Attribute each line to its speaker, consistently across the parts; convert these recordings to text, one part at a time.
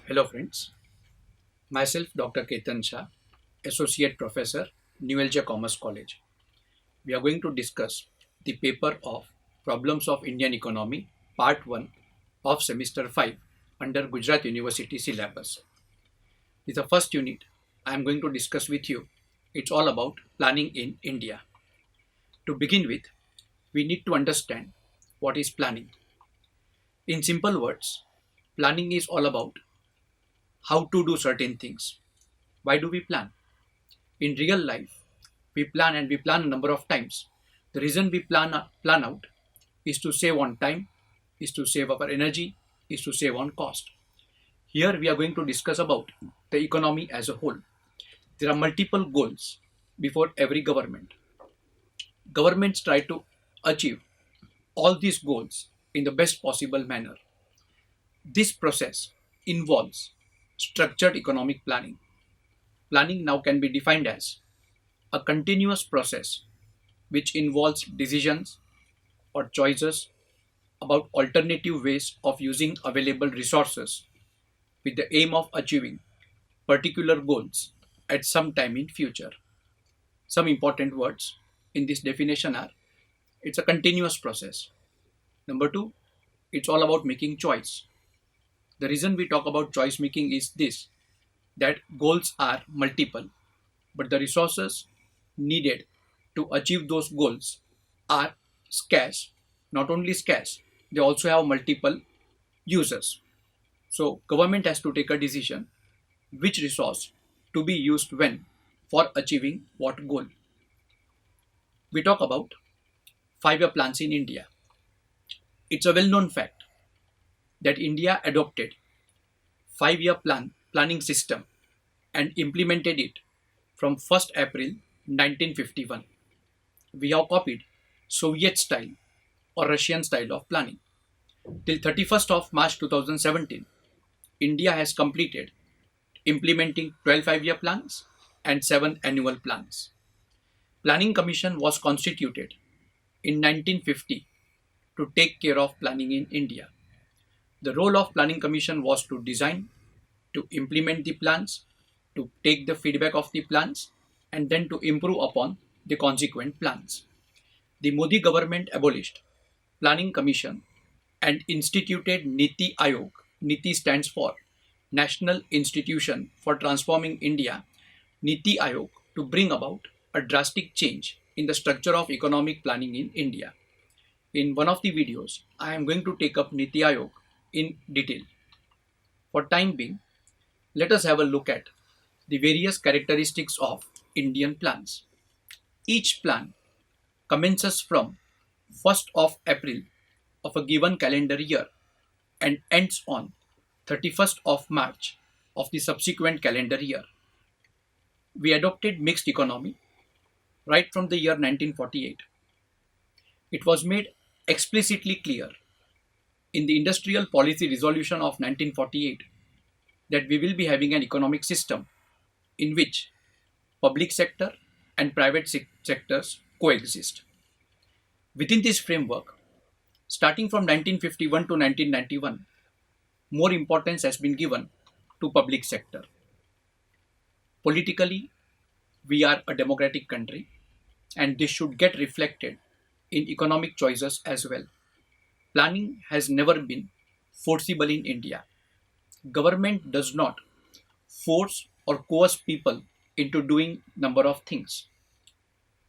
Speaker 1: Hello friends, myself Dr. Ketan Shah, Associate Professor, New Alger Commerce College. We are going to discuss the paper of Problems of Indian Economy, Part 1 of Semester 5 under Gujarat University syllabus. With the first unit, I am going to discuss with you. It's all about planning in India. To begin with, we need to understand what is planning. In simple words, planning is all about how to do certain things. Why do we plan? In real life, we plan and we plan a number of times. The reason we plan out is to save on time, is to save our energy, is to save on cost. Here we are going to discuss about the economy as a whole. There are multiple goals before every government. Governments try to achieve all these goals in the best possible manner. This process involves structured economic planning. Planning now can be defined as a continuous process which involves decisions or choices about alternative ways of using available resources with the aim of achieving particular goals at some time in future. Some important words in this definition are: it's a continuous process. Number two, it's all about making choice. The reason we talk about choice making is this, that goals are multiple, but the resources needed to achieve those goals are scarce. Not only scarce, they also have multiple users. So government has to take a decision which resource to be used when for achieving what goal. We talk about 5-year plans in India. It's a well-known fact that India adopted 5-year planning system and implemented it from 1st April 1951. We have copied Soviet style or Russian style of planning. Till 31st of March 2017, India has completed implementing 12 5-year plans and 7 annual plans. Planning Commission was constituted in 1950 to take care of planning in India. The role of Planning Commission was to design, to implement the plans, to take the feedback of the plans, and then to improve upon the consequent plans. The Modi government abolished Planning Commission and instituted Niti Aayog. Niti stands for National Institution for Transforming India, Niti Aayog, to bring about a drastic change in the structure of economic planning in India. In one of the videos, I am going to take up Niti Aayog in detail. For time being, let us have a look at the various characteristics of Indian plans. Each plan commences from 1st of April of a given calendar year and ends on 31st of March of the subsequent calendar year. We adopted mixed economy right from the year 1948. It was made explicitly clear in the Industrial Policy Resolution of 1948 that we will be having an economic system in which public sector and private sectors coexist. Within this framework, starting from 1951 to 1991, more importance has been given to public sector. Politically, we are a democratic country and this should get reflected in economic choices as well. Planning has never been forcible in India. Government does not force or coerce people into doing number of things.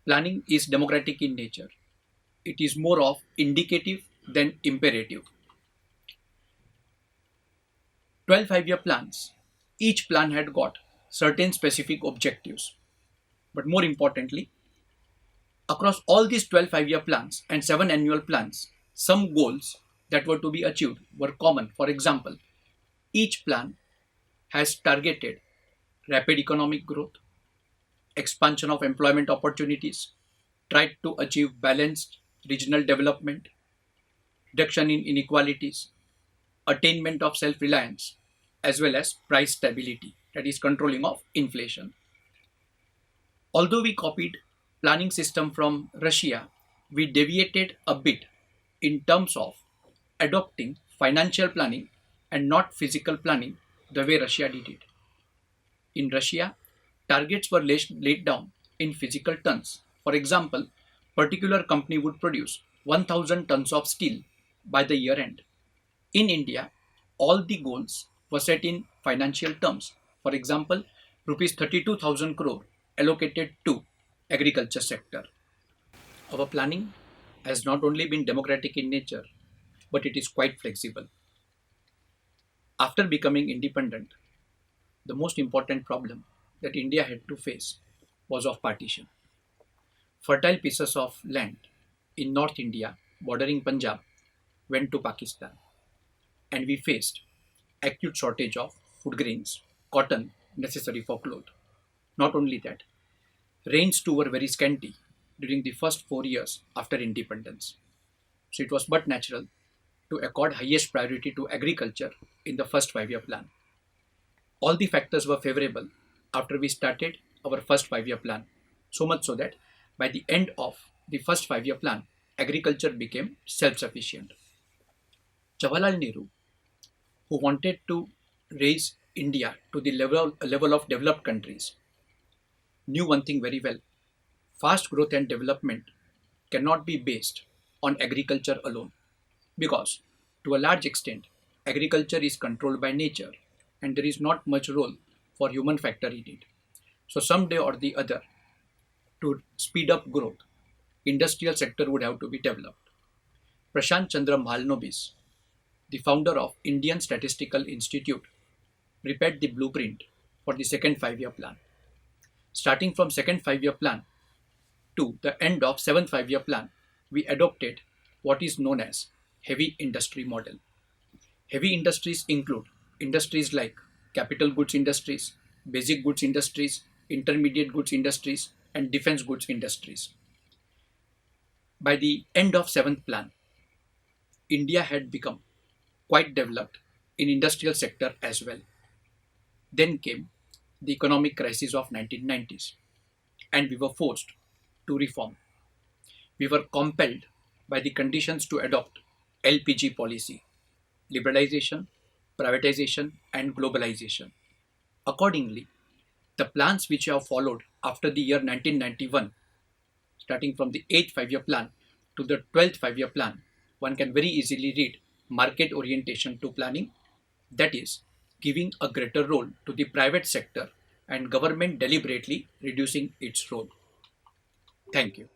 Speaker 1: Planning is democratic in nature. It is more of indicative than imperative. 12 5-year plans. Each plan had got certain specific objectives. But more importantly, across all these 12 5-year plans and 7 annual plans, some goals that were to be achieved were common. For example, each plan has targeted rapid economic growth, expansion of employment opportunities, tried to achieve balanced regional development, reduction in inequalities, attainment of self-reliance, as well as price stability, that is controlling of inflation. Although we copied planning system from Russia, we deviated a bit in terms of adopting financial planning and not physical planning the way Russia did it. In Russia, targets were laid down in physical tons. For example, particular company would produce 1000 tons of steel by the year end. In India, all the goals were set in financial terms. For example, rupees 32,000 crore allocated to agriculture sector. Our planning has not only been democratic in nature, but it is quite flexible. After becoming independent, the most important problem that India had to face was of partition. Fertile pieces of land in North India bordering Punjab went to Pakistan, and we faced acute shortage of food grains, cotton necessary for clothes. Not only that, rains too were very scanty during the first 4 years after independence. So it was but natural to accord highest priority to agriculture in the first 5 year plan. All the factors were favorable after we started our first 5 year plan. So much so that by the end of the first 5 year plan, agriculture became self sufficient. Jawaharlal Nehru, who wanted to raise India to the level of developed countries, knew one thing very well: fast growth and development cannot be based on agriculture alone, because, to a large extent, agriculture is controlled by nature and there is not much role for human factor in it. So, someday or the other, to speed up growth, industrial sector would have to be developed. Prashant Chandra Mahalanobis, the founder of Indian Statistical Institute, prepared the blueprint for the second 5 year plan. Starting from second 5 year plan to the end of seventh 5 year plan, we adopted what is known as heavy industry model. Heavy industries include industries like capital goods industries, basic goods industries, intermediate goods industries, and defense goods industries. By the end of seventh plan, India had become quite developed in industrial sector as well. Then came the economic crisis of 1990s, and we were forced to reform. We were compelled by the conditions to adopt LPG policy, liberalization, privatization, and globalization. Accordingly, the plans which have followed after the year 1991, starting from the 8th 5 year plan to the 12th 5 year plan, one can very easily read market orientation to planning, that is, giving a greater role to the private sector and government deliberately reducing its role. Thank you.